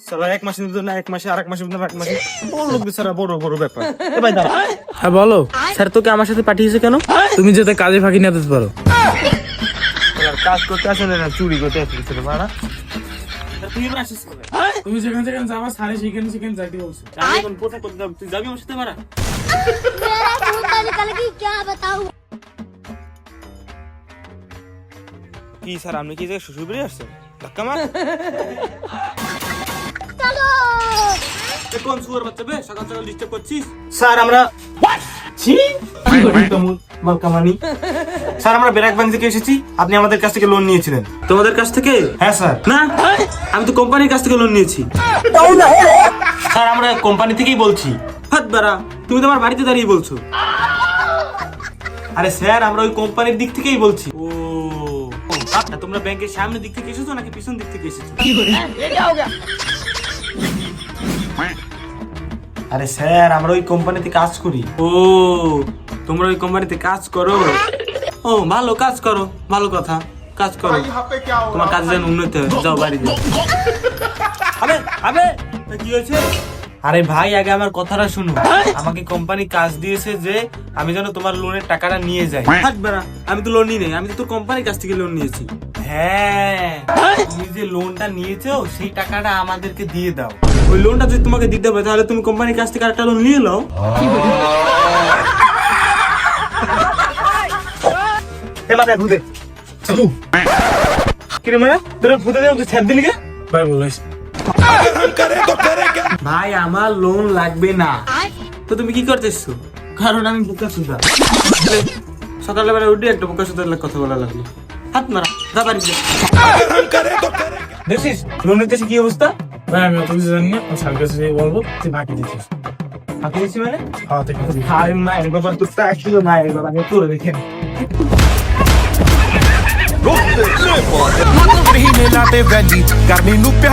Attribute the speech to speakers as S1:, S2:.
S1: সালা এক মাসের মধ্যে না, এক মাসে আর এক মাসের মধ্যে না, এক মাসে বড় লোক সারা বড় বড় ব্যাপার। এ ভাই দাঁড়া।
S2: হ্যাঁ বলো।
S1: স্যার তোকে আমার সাথে পাঠিয়েছে কেন?
S2: তুমি যাতে কাজে ফাঁকি না দিতে পারো।
S1: শালার কাজ করতে আসলে না, চুরি করতে আসছে রে বাড়া। তুই এবার আসিস কোথায়?
S2: তুমি যেখানে যেখানে যাবা সারে সেখানে সেখানে যাইতে বলছো।
S1: আমি এখন কোথায় কোথায় যাবো? তুই যাবি আমার সাথে বাড়া?
S3: मेरा जूता निकल गई क्या बताऊं।
S1: কি স্যার আপনি কি যে শ্বশুর বাড়ি আসছেন? ধাক্কা মার।
S3: चलो
S1: এ কোন সুয়ার বাচ্চা বে, সকাল সকাল ডিস্টার্ব করছিস? স্যার আমরা ছি মালকামানি। স্যার আমরা ব্র্যাক ব্যাংক থেকে এসেছি, আপনি আমাদের কাছ থেকে লোন নিয়েছিলেন। তোমাদের কাছ থেকে? হ্যাঁ স্যার। না আমি তো কোম্পানির কাছ থেকে লোন নিয়েছি। স্যার আমরা কোম্পানি থেকেই বলছি। হাত বাড়া, তুমি তো আমার বাড়িতে দাঁড়িয়ে বলছো। আরে স্যার আমরা ওই কোম্পানির দিক থেকেই বলছি। ও আচ্ছা, তোমরা ব্যাংকের সামনের দিক থেকে এসেছো নাকি পিছন দিক থেকে এসেছো? আরে স্যার আমরা ওই কোম্পানিতে কাজ করি। ও তোমরা ওই কোম্পানিতে কাজ করো? ও ভালো, কাজ করো, ভালো কথা, কাজ করো, তোমার কাজে যেন উন্নতি হয়। যাও বাড়ি যাও। আবে আবে কি হয়েছে? আরে ভাই আগে আমার কথাটা শুনো। আমাকে কোম্পানি কাজ দিয়েছে যে আমি যেন তোমার লোনের টাকাটা নিয়ে যাই। থাকবে না, আমি তো লোন নিই নাই, আমি তো তোর কোম্পানির কাছ থেকে লোন নিয়েছি। হ্যাঁ তুমি যে লোনটা নিয়েছো সেই টাকাটা আমাদেরকে দিয়ে দাও। ওই লোনটা যদি তোমাকে দিতে হবে তাহলে তুমি কোম্পানির কাছ থেকে আরেকটা লোন নিয়ে নাও।
S2: ভাই বলিস।
S1: ভাই আমার লোন লাগবে না। তো তুমি কি করতেছো? কারণ আমি বোকা সুদা। সকালবেলা উঠে একটা বোকা সুদার কথা বলা লাগলো। হাত মারা, যা বাড়ি যা। দেখছিস লোন নিতেছি কি অবস্থা?
S2: ভাই আমি অত কিছু জানি না, আমি স্যার কাছে যেয়ে বলবো তুই বাকি দিচ্ছিস।
S1: ফাঁকি দিচ্ছি মানে?
S2: হ্যাঁ ঠিক আছে।
S1: হাই মায়ের বাবা, তো আসছিল মায়ের বাবা, আমি তোরে দেখেন।
S4: Mano, vem, melhor de velho, carne no pé,